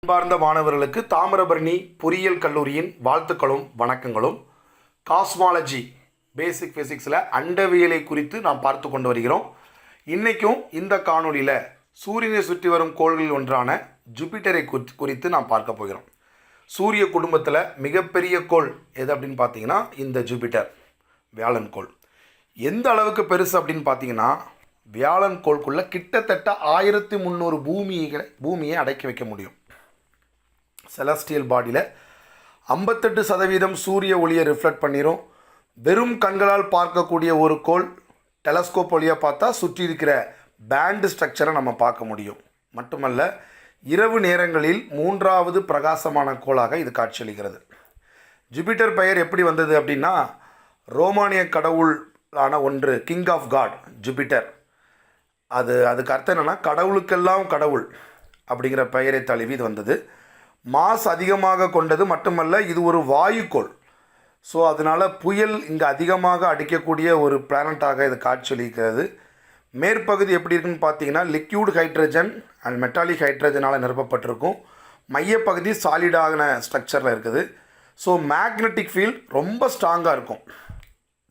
அன்பார்ந்த மாணவர்களுக்கு தாமிரபரணி பொறியியல் கல்லூரியின் வாழ்த்துக்களும் வணக்கங்களும். காஸ்மாலஜி பேசிக் ஃபிசிக்ஸில் அண்டவியலை குறித்து நாம் பார்த்து கொண்டு வருகிறோம். இன்றைக்கும் இந்த காணொலியில் சூரியனை சுற்றி வரும் கோள்களில் ஒன்றான ஜூபிட்டரை குறித்து நாம் பார்க்க போகிறோம். சூரிய குடும்பத்தில் மிகப்பெரிய கோள் எது அப்படின்னு பார்த்தீங்கன்னா இந்த ஜூபிட்டர் வியாழன் கோள். எந்த அளவுக்கு பெருசு அப்படின்னு பார்த்தீங்கன்னா வியாழன் கோளுக்குள்ளே கிட்டத்தட்ட 1300 பூமியை அடக்கி வைக்க முடியும். செலஸ்டியல் பாடியில் 58% சூரிய ஒளியை ரிஃப்ளெக்ட் பண்ணிடும். வெறும் கண்களால் பார்க்கக்கூடிய ஒரு கோள் டெலஸ்கோப் வழியாக பார்த்தா சுற்றி இருக்கிற பேண்டு ஸ்ட்ரக்சரை நம்ம பார்க்க முடியும். மட்டுமல்ல, இரவு நேரங்களில் 3வது பிரகாசமான கோளாக இது காட்சியளிக்கிறது. ஜூபிட்டர் பெயர் எப்படி வந்தது அப்படின்னா, ரோமானிய கடவுளான ஒன்று கிங் ஆஃப் காட் ஜூபிட்டர், அதுக்கு அர்த்தம் என்னென்னா கடவுளுக்கெல்லாம் கடவுள் அப்படிங்கிற பெயரை தழுவி இது வந்தது. மாஸ் அதிகமாக கொண்டது மட்டுமல்ல, இது ஒரு வாயுக்கோள். ஸோ அதனால் புயல் இங்கே அதிகமாக அடிக்கக்கூடிய ஒரு பிளானட்டாக இது காட்சியளிக்கிறது. மேற்பகுதி எப்படி இருக்குன்னு பார்த்தீங்கன்னா லிக்யூட் ஹைட்ரஜன் அண்ட் மெட்டாலிக் ஹைட்ரஜனால் நிரப்பப்பட்டிருக்கும். மையப்பகுதி சாலிடான ஸ்ட்ரக்சரில் இருக்குது. ஸோ மேக்னெட்டிக் ஃபீல்ட் ரொம்ப ஸ்ட்ராங்காக இருக்கும்.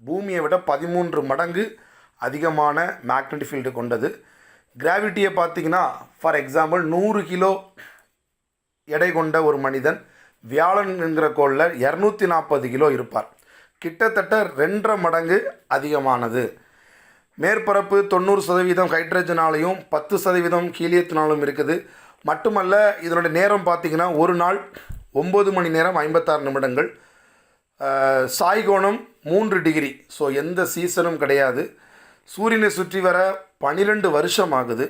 பூமியை விட 13 மடங்கு அதிகமான மேக்னெட்டிக் ஃபீல்டு கொண்டது. கிராவிட்டியை பார்த்தீங்கன்னா ஃபார் எக்ஸாம்பிள் 100 கிலோ எடை கொண்ட ஒரு மனிதன் வியாழன் என்கிற கோளில் 240 கிலோ இருப்பார். கிட்டத்தட்ட 2.5 மடங்கு அதிகமானது. மேற்பரப்பு 90% ஹைட்ரஜனாலையும் 10% ஹீலியத்தினாலும் இருக்குது. மட்டுமல்ல, இதனுடைய நேரம் பார்த்திங்கன்னா ஒரு நாள் 9 மணி நேரம் 56 நிமிடங்கள். சாய்கோணம் 3 டிகிரி. ஸோ எந்த சீசனும் கிடையாது. சூரியனை சுற்றி வர 12 வருஷம் ஆகுது.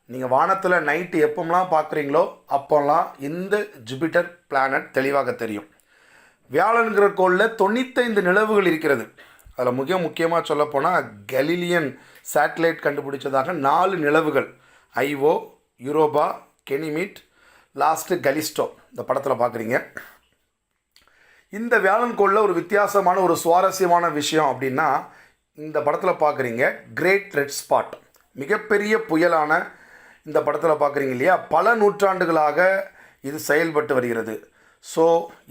நீங்கள் வானத்தில் நைட்டு எப்போலாம் பார்க்குறீங்களோ அப்போல்லாம் இந்த ஜூபிட்டர் பிளானட் தெளிவாக தெரியும். வியாழன்கிற கோளில் 95 நிலவுகள் இருக்கிறது. அதில் முக்கியமாக சொல்லப்போனால் கலீலியன் சேட்டலைட் கண்டுபிடிச்சதாக 4 நிலவுகள், Io, Europa, Ganymede, last Callisto இந்த படத்தில் பார்க்குறீங்க. இந்த வியாழன் கோளில் ஒரு வித்தியாசமான ஒரு சுவாரஸ்யமான விஷயம் அப்படின்னா, இந்த படத்தில் பார்க்குறீங்க கிரேட் ரெட் ஸ்பாட், மிகப்பெரிய புயலான இந்த படத்தில் பார்க்குறீங்க இல்லையா, பல நூற்றாண்டுகளாக இது செயல்பட்டு வருகிறது. ஸோ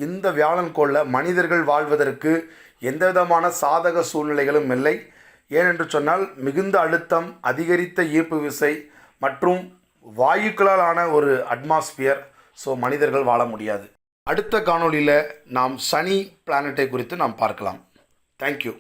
இந்த வியாழன் கோளில் மனிதர்கள் வாழ்வதற்கு எந்த விதமான சாதக சூழ்நிலைகளும் இல்லை. ஏனென்று சொன்னால் மிகுந்த அழுத்தம், அதிகரித்த ஈர்ப்பு விசை மற்றும் வாயுக்களால் ஆன ஒரு அட்மாஸ்பியர். ஸோ மனிதர்கள் வாழ முடியாது. அடுத்த காணொலியில் நாம் சனி பிளானட்டை குறித்து நாம் பார்க்கலாம். தேங்க்யூ.